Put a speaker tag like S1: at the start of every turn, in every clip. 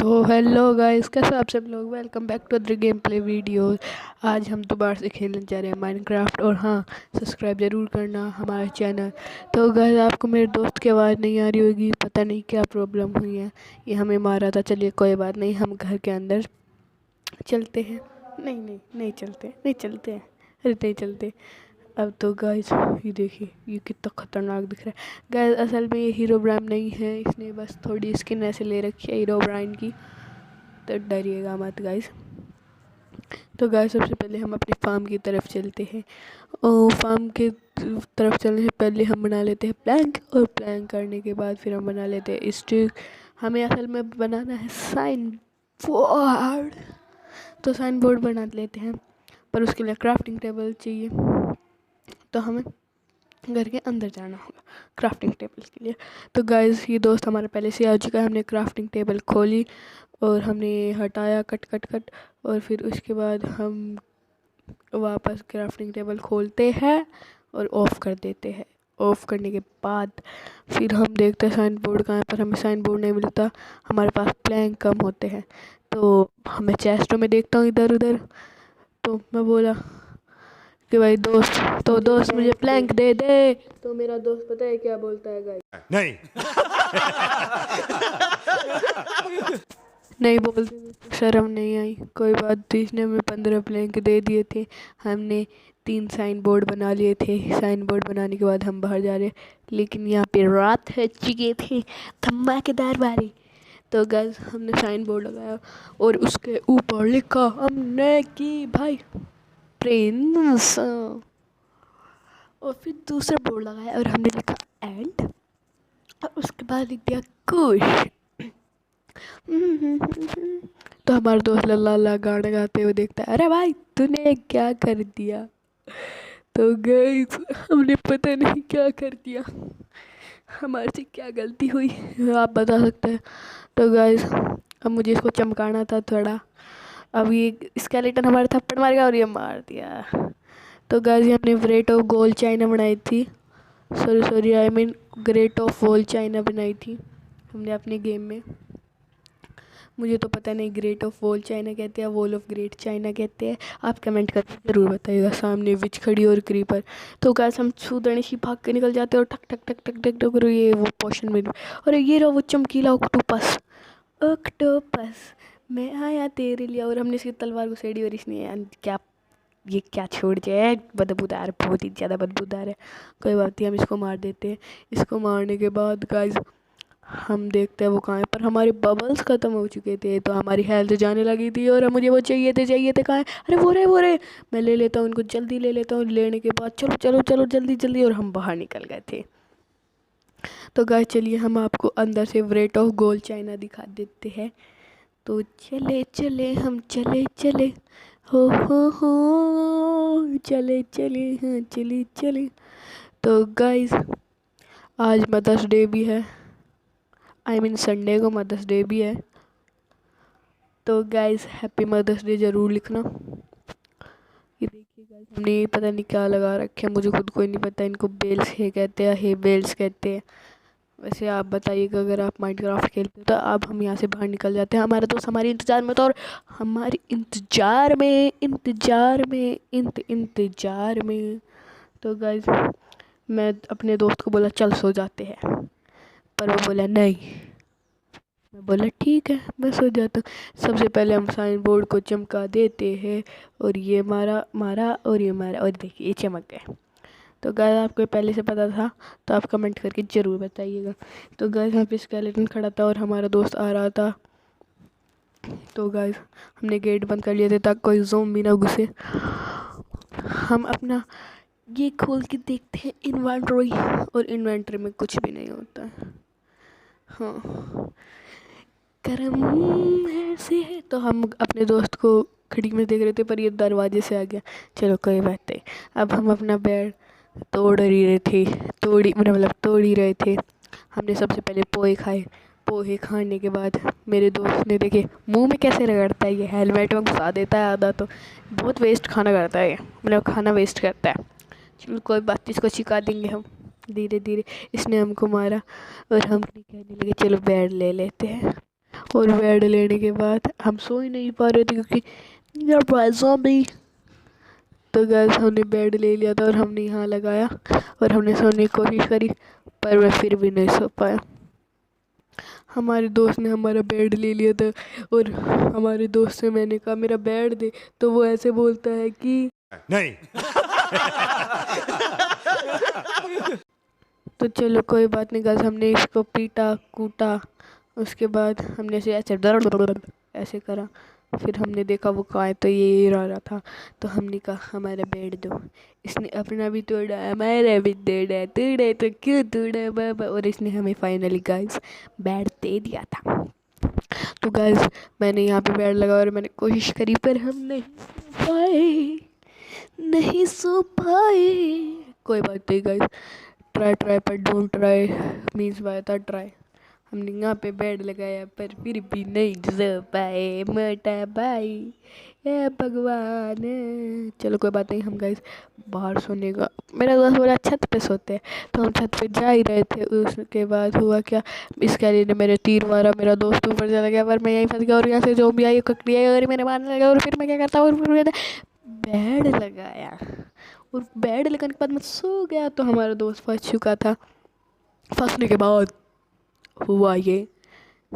S1: तो hello guys, कैसे आप सब लोग। Welcome back to the game play video. आज हम दोबारा से खेलने जा रहे हैं माइनक्राफ्ट। और हाँ, सब्सक्राइब ज़रूर करना हमारा चैनल। तो गाइस, आपको मेरे दोस्त की आवाज़ नहीं आ रही होगी, पता नहीं क्या प्रॉब्लम हुई है, ये हमें मारा था। चलिए कोई बात नहीं, हम घर के अंदर चलते हैं। नहीं नहीं नहीं चलते, नहीं चलते हैं, अरे नहीं चलते। अब तो गाइस ये देखिए, ये कितना खतरनाक दिख रहा है। गाइस असल में ये हीरो ब्रांड नहीं है, इसने बस थोड़ी स्किन ऐसे ले रखी है हीरो ब्रांड की, तो डरिएगा मत गाइस। तो गाइस सबसे पहले हम अपनी फार्म की तरफ चलते हैं। और फार्म के तरफ चलने से पहले हम बना लेते हैं प्लैंक, और प्लैंक करने के बाद फिर हम बना लेते हैं स्टिक। हमें असल में बनाना है साइन बोर्ड, तो साइन बोर्ड बना लेते हैं, पर उसके लिए क्राफ्टिंग टेबल चाहिए, तो हमें घर के अंदर जाना होगा क्राफ्टिंग टेबल के लिए। तो गाइस ये दोस्त हमारा पहले से आ चुका है, हमने क्राफ्टिंग टेबल खोली और हमने हटाया कट कट कट, और फिर उसके बाद हम वापस क्राफ्टिंग टेबल खोलते हैं और ऑफ़ कर देते हैं। ऑफ़ करने के बाद फिर हम देखते हैं साइन बोर्ड कहाँ है, पर हमें साइन बोर्ड नहीं मिलता, हमारे पास प्लैंक कम होते हैं। तो हमें चेस्टों में देखता हूँ इधर उधर, तो मैं बोला कि भाई दोस्त मुझे प्लैंक दे दे। तो मेरा दोस्त पता है क्या बोलता है गाइस?
S2: नहीं।
S1: नहीं बोलते, शर्म नहीं आई। कोई बात नहीं, इसने हमें 15 प्लैंक दे दिए थे। हमने 3 साइन बोर्ड बना लिए थे। साइन बोर्ड बनाने के बाद हम बाहर जा रहे, लेकिन यहाँ पे रात हो चुके थे, धमाकेदार बारी। तो गाइस हमने साइन बोर्ड लगाया और उसके ऊपर लिखा हमने कि भाई प्रिंस, और फिर दूसरा बोर्ड लगाया और हमने लिखा एंड, और उसके बाद लिख दिया कुश। तो हमारा दोस्त लल्ला ला गाना गाते हुए देखता है, अरे भाई तूने क्या कर दिया। तो गाइस हमने पता नहीं क्या कर दिया, हमारे से क्या गलती हुई, आप बता सकते हैं। तो गाइस अब मुझे इसको चमकाना था थोड़ा। अब ये स्केलेटन हमारे थप्पड़ मारेगा और ये मार दिया। तो गाइस हमने ग्रेट ऑफ गोल्ड चाइना बनाई थी, sorry I mean great of wall China बनाई थी हमने अपने गेम में। मुझे तो पता नहीं ग्रेट ऑफ वॉल चाइना कहते हैं, वॉल ऑफ ग्रेट चाइना कहते हैं, आप कमेंट करके ज़रूर बताइएगा। सामने विच खड़ी और क्रीपर। तो गाइस हम सूदर्णशी भाग के निकल जाते हैं और ठक ठक ठक ठक ठक ठक, और ये वो पोशन में, और ये रहा वो चमकीला ऑक्टोपस। ऑक्टोपस मैं आया तेरे लिए, और हमने इसकी तलवार को सेड़ी और इसने क्या, ये क्या छोड़ जाए, बदबूदार, बहुत ही ज़्यादा बदबूदार है। कोई बात नहीं, हम इसको मार देते हैं। इसको मारने के बाद गाइस हम देखते हैं वो कहाँ है, पर हमारे बबल्स ख़त्म हो चुके थे, तो हमारी हेल्थ जाने लगी थी और मुझे वो चाहिए थे कहाँ है, अरे वो रहे। मैं ले लेता हूँ उनको, जल्दी ले लेता हूँ। लेने के बाद चलो चलो चलो जल्दी जल्दी, और हम बाहर निकल गए थे। तो गाइस चलिए हम आपको अंदर से रेट ऑफ गोल्ड चाइना दिखा देते हैं। तो चले चले हम चले चले, हो चले चले, हाँ चले चले। तो गाइस आज मदर्स डे भी है, आई मीन संडे को मदर्स डे भी है। तो गाइस हैप्पी मदर्स डे ज़रूर लिखना। ये देखिए गाइस हमने पता नहीं क्या लगा रखे हैं, मुझे खुद को ही नहीं पता। इनको बेल्स है कहते हैं, हे बेल्स कहते हैं। वैसे आप बताइएगा अगर आप माइनक्राफ्ट खेलते हो, तो अब हम यहाँ से बाहर निकल जाते हैं। हमारा दोस्त हमारे इंतज़ार में था, और हमारे इंतज़ार में। तो गाइस मैं अपने दोस्त को बोला चल सो जाते हैं, पर वो बोला नहीं। मैं बोला ठीक है मैं सो जाता हूँ। सबसे पहले हम साइन बोर्ड को चमका देते हैं, और ये मारा मारा और ये मारा, और देखिए ये चमक गए। तो गाइस आपको पहले से पता था तो आप कमेंट करके ज़रूर बताइएगा। तो गाइस यहाँ पे स्केलेटन खड़ा था और हमारा दोस्त आ रहा था। तो गाइस हमने गेट बंद कर लिए थे ताकि कोई ज़ॉम्बी ना घुसे। हम अपना ये खोल के देखते हैं इन्वेंटरी, और इन्वेंटरी में कुछ भी नहीं होता है। हाँ करम ऐसे है। तो हम अपने दोस्त को खिड़की में देख रहे थे, पर ये दरवाजे से आ गया। चलो कोई बात नहीं, अब हम अपना बेड तोड़ ही रहे थे, तोड़ ही रहे थे। हमने सबसे पहले पोहे खाए। पोहे खाने के बाद मेरे दोस्त ने देखे मुंह में कैसे रगड़ता है, ये हेलमेट में घुसा देता है आधा, तो बहुत वेस्ट खाना करता है, मतलब खाना वेस्ट करता है। चलो कोई बात नहीं, इसको सिखा देंगे हम धीरे धीरे। इसने हमको मारा और हम कहने लगे चलो बेड ले लेते हैं। और बेड लेने के बाद हम सो ही नहीं पा रहे थे क्योंकि यार ज़ॉम्बी। तो गैस हमने बेड ले लिया था और हमने यहाँ लगाया और हमने सोने की कोशिश करी, पर मैं फिर भी नहीं सो पाया। हमारे दोस्त ने हमारा बेड ले लिया था और हमारे दोस्त से मैंने कहा मेरा बेड दे, तो वो ऐसे बोलता है कि
S2: नहीं।
S1: तो चलो कोई बात नहीं गाइस, हमने इसको पीटा कूटा, उसके बाद हमने इसे ऐसे करा, फिर हमने देखा वो कहाँ है, तो ये रहा था। तो हमने कहा हमारा बेड दो। इसने अपना भी तोड़ा, हमारा भी तोड़ा, तोड़ा तो क्यों तोड़ा बाबा, और इसने हमें फाइनली गाइस बेड दे दिया था। तो गाइस मैंने यहाँ पे बेड लगा और मैंने कोशिश करी, पर हम नहीं सो पाए। कोई बात नहीं गाइस, ट्राई पर डोंट ट्राई मीन्स बाय था ट्राई। हमने यहाँ पे बेड लगाया पर फिर भी नहीं सो पाए मोटा भाई, हे भगवान। चलो कोई बात नहीं, हम गाइस बाहर सोने का, मेरा दोस्त बोला छत पे सोते हैं, तो हम छत पे जा ही रहे थे। उसके बाद हुआ क्या, इस कैली ने मेरे तीर मारा, मेरा दोस्त ऊपर चला गया पर मैं यहीं फंस गया, और यहाँ से ज़ॉम्बी आई, ककड़ी आई और मेरे मारने लगा। और फिर मैं क्या करता हूँ, और फिर मैंने बेड लगाया और बेड लगाने के बाद मैं सो गया। तो हमारा दोस्त फंस चुका था। फंसने के बाद हुआ ये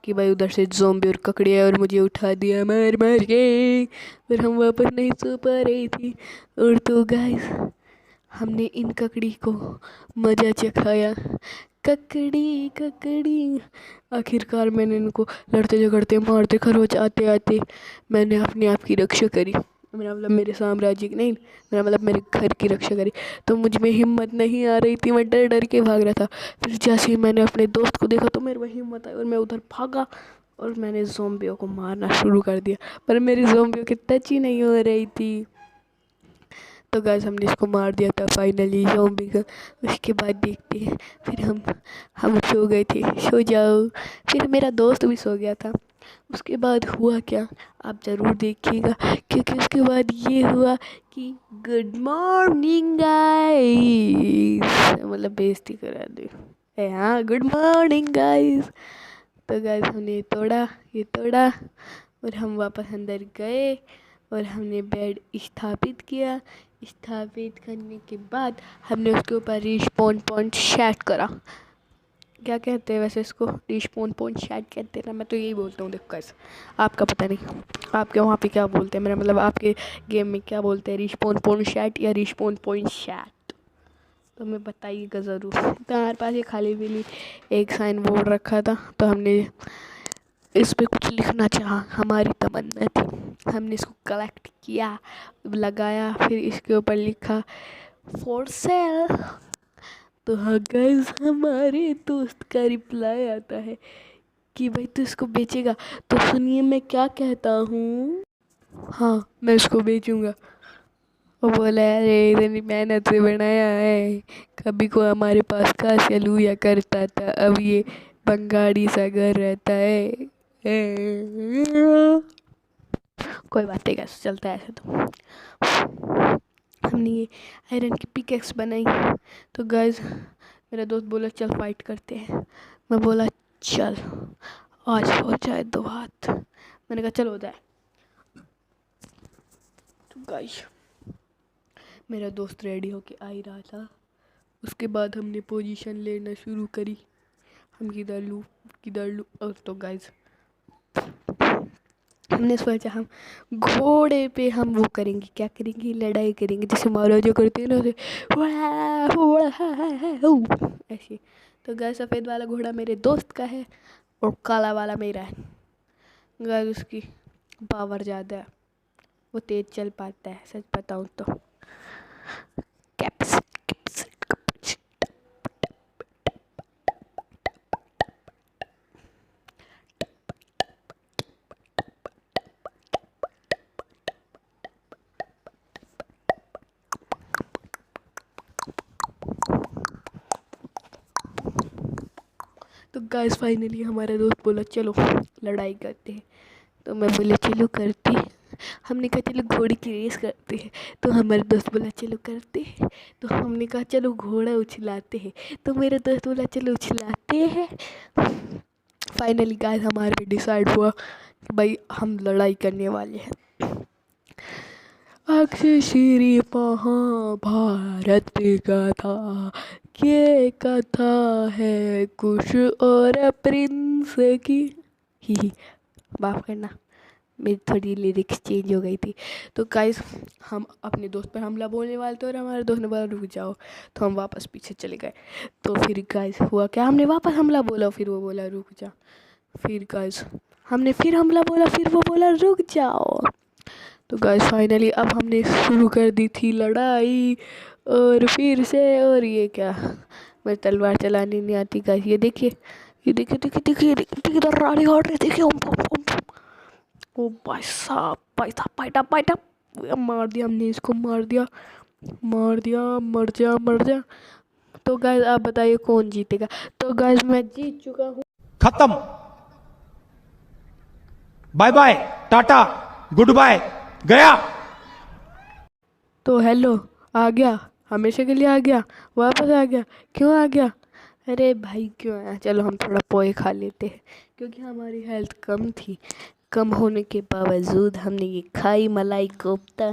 S1: कि भाई उधर से ज़ॉम्बी और ककड़ी आए और मुझे उठा दिया मार मार के, और हम वापस नहीं सो पा रही थी। और तो गाइस हमने इन ककड़ी को मज़ा चखाया, ककड़ी ककड़ी। आखिरकार मैंने इनको लड़ते झगड़ते मारते खरोच आते आते मैंने अपने आप की रक्षा करी। मेरा मतलब मेरे साम्राज्य की नहीं, मेरा मतलब मेरे घर की रक्षा करी। तो मुझ में हिम्मत नहीं आ रही थी, मैं डर डर के भाग रहा था। फिर जैसे ही मैंने अपने दोस्त को देखा तो मेरे में हिम्मत आई और मैं उधर भागा और मैंने ज़ॉम्बियों को मारना शुरू कर दिया, पर मेरी ज़ॉम्बियों की टच ही नहीं हो रही थी। तो गाइस हमने इसको मार दिया था फाइनली ज़ॉम्बी को। उसके बाद देखते हैं, फिर हम सो गए थे, सो जाओ। फिर मेरा दोस्त भी सो गया था। उसके बाद हुआ क्या आप ज़रूर देखिएगा, क्योंकि उसके बाद ये हुआ कि गुड मॉर्निंग गाइस, मतलब बेइज्जती करा दी। हाँ गुड मॉर्निंग गाइस। तो गाइस हमने ये तोड़ा और हम वापस अंदर गए और हमने बेड स्थापित किया। स्थापित करने के बाद हमने उसके ऊपर रिस्पॉन पॉइंट सेट करा। क्या कहते हैं वैसे इसको, रिस्पॉन पॉइंट सेट कहते हैं ना, मैं तो यही बोलता हूँ। देखो कैसे, आपका पता नहीं आपके वहाँ पे क्या बोलते हैं, मेरा मतलब आपके गेम में क्या बोलते हैं, रिस्पॉन पॉइंट सेट या रिस्पॉन पॉइंट सेट, तो हमें बताइएगा ज़रूर। तो हमारे पास ये खाली पीली एक साइन बोर्ड रखा था, तो हमने इस पे कुछ लिखना चाहा, हमारी तमन्ना थी। हमने इसको कलेक्ट किया, लगाया, फिर इसके ऊपर लिखा फॉर सेल। तो हाँ गाइस हमारे दोस्त का रिप्लाई आता है कि भाई तू इसको बेचेगा, तो सुनिए मैं क्या कहता हूँ। हाँ मैं इसको बेचूंगा। वो बोला अरे इतनी मेहनत से बनाया है, कभी को हमारे पास का सलूया करता था, अब ये बंगाड़ी सा घर रहता है। कोई बात नहीं गाइस, चलता है ऐसे। तो हमने ये आयरन की पिकेक्स बनाई। तो गाइस मेरा दोस्त बोला चल फाइट करते हैं। मैं बोला चल आज हो जाए दो हाथ। मैंने कहा चल हो जाए। तो गाइस मेरा दोस्त रेडी होके आ ही रहा था। उसके बाद हमने पोजीशन लेना शुरू करी, हम किधर लूँ। और तो गाइस हमने सोचा हम घोड़े पे हम वो करेंगे, क्या करेंगे, लड़ाई करेंगे, जैसे महाराजा करते हैं ना ऐसे। तो गाइस सफ़ेद वाला घोड़ा मेरे दोस्त का है और काला वाला मेरा है। गाइस उसकी पावर ज़्यादा है, वो तेज चल पाता है, सच बताऊँ तो। तो गाइस फाइनली हमारा दोस्त बोला चलो लड़ाई करते हैं। तो मैं बोले चलो करते हैं। हमने कहा चलो घोड़े की रेस करते हैं। तो हमारे दोस्त बोला चलो करते हैं। तो हमने कहा चलो घोड़ा उछलाते हैं। तो मेरा दोस्त बोला चलो उछलाते हैं। फाइनली गाइस हमारे पे डिसाइड हुआ कि भाई हम लड़ाई करने वाले हैं। अक्षय श्री महाभारत कथा, ये कथा है कुश और प्रिंस की। ही माफ करना, मेरी थोड़ी लिरिक्स चेंज हो गई थी। तो गाइस हम अपने दोस्त पर हमला बोलने वाले थे और हमारे दोस्त ने बोला रुक जाओ, तो हम वापस पीछे चले गए। तो फिर गाइस हुआ क्या, हमने वापस हमला बोला, फिर वो बोला रुक जा। फिर गाइस हमने फिर हमला बोला, फिर वो बोला रुक जाओ। तो गाइस फाइनली अब हमने शुरू कर दी थी लड़ाई और फिर से। और ये क्या, मुझे तलवार चलानी नहीं आती गाइस। ये देखिए, ये देखिए देखिए देखिए देखिए इधर रानी हाट रही, देखिए ओ भाई साहब पाइटा पाइटा मार दिया हमने इसको, मार दिया मर जा मर जा। तो गाइस आप बताइए कौन जीतेगा। तो गाइस मैं जीत चुका हूँ।
S2: खत्म, bye bye tata good bye, गया।
S1: तो हेलो, आ गया, हमेशा के लिए आ गया, वापस आ गया। क्यों आ गया? अरे भाई क्यों आया, चलो हम थोड़ा पोहे खा लेते हैं, क्योंकि हमारी हेल्थ कम थी। कम होने के बावजूद हमने ये खाई मलाई कोफ्ता,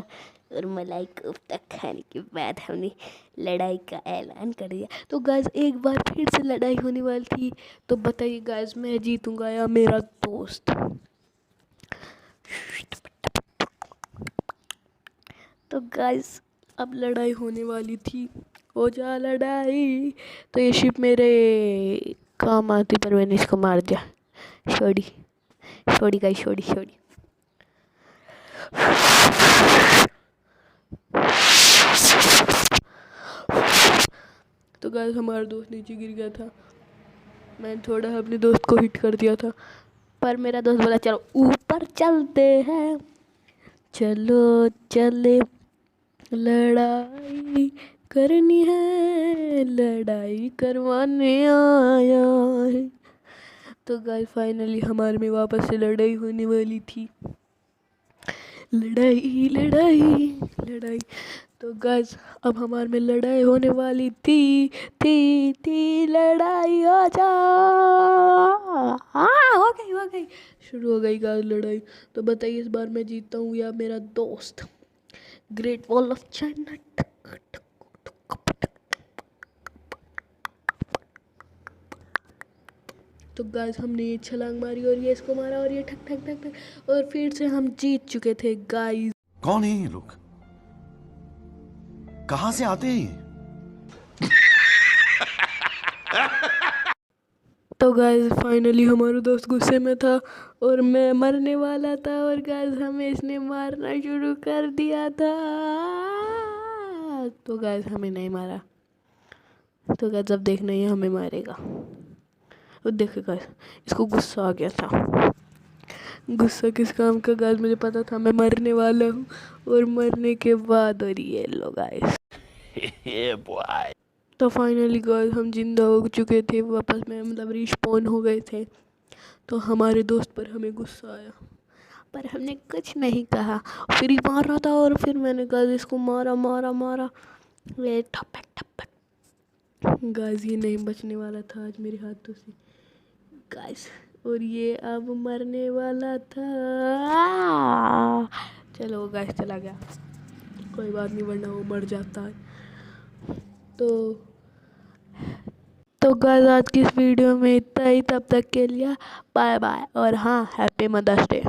S1: और मलाई कोफ्ता खाने के बाद हमने लड़ाई का ऐलान कर दिया। तो गाइस एक बार फिर से लड़ाई होने वाली थी, तो बताइए गाइस मैं जीतूंगा या मेरा दोस्त? तो गाइस अब लड़ाई होने वाली थी, हो जा लड़ाई। तो ये शिप मेरे काम आती, पर मैंने इसको मार दिया। छोड़ी छोड़ी गाइस, छोड़ी छोड़ी। तो गाइस हमारा दोस्त नीचे गिर गया था, मैंने थोड़ा अपने दोस्त को हिट कर दिया था, पर मेरा दोस्त बोला चलो ऊपर चलते हैं, चलो चले लड़ाई करनी है, लड़ाई करवाने आया है। तो गाइस फाइनली हमारे में वापस से लड़ाई होने वाली थी, लड़ाई लड़ाई लड़ाई। तो गाइस अब हमारे में लड़ाई होने वाली थी लड़ाई हो जा। हाँ हो गई शुरू हो गई गाइस लड़ाई। तो बताइए इस बार मैं जीतता हूँ या मेरा दोस्त? Great wall of China. तो गाइस हमने ये छलांग मारी और ये इसको मारा और ये ठक ठक ठक ठक, और फिर से हम जीत चुके थे गाइस।
S3: कौन है ये लोग, कहां से आते हैं ये?
S1: तो गाइस फाइनली हमारा दोस्त गुस्से में था और मैं मरने वाला था, और गाइस हमें इसने मारना शुरू कर दिया था। तो गाइस हमें नहीं मारा। तो गाइस अब देखना ये हमें मारेगा। और देखो गाइस इसको गुस्सा आ गया था। गुस्सा किस काम का गाइस, मुझे पता था मैं मरने वाला हूँ, और मरने के बाद और ये लो गाइस। तो फाइनली गाइस हम जिंदा हो चुके थे वापस में, मतलब रिस्पॉन हो गए थे। तो हमारे दोस्त पर हमें गुस्सा आया, पर हमने कुछ नहीं कहा, फिर ही मार रहा था, और फिर मैंने गाइस इसको मारा मारा मारा, ये ठपक ठपक। गाइस ये नहीं बचने वाला था आज मेरे हाथों से गाइस, और ये अब मरने वाला था। चलो गाइस चला गया, कोई बात नहीं, वरना वो मर जाता है। तो गाइस आज की इस वीडियो में इतना ही, तब तक के लिए बाय बाय, और हाँ हैप्पी मदर्स डे।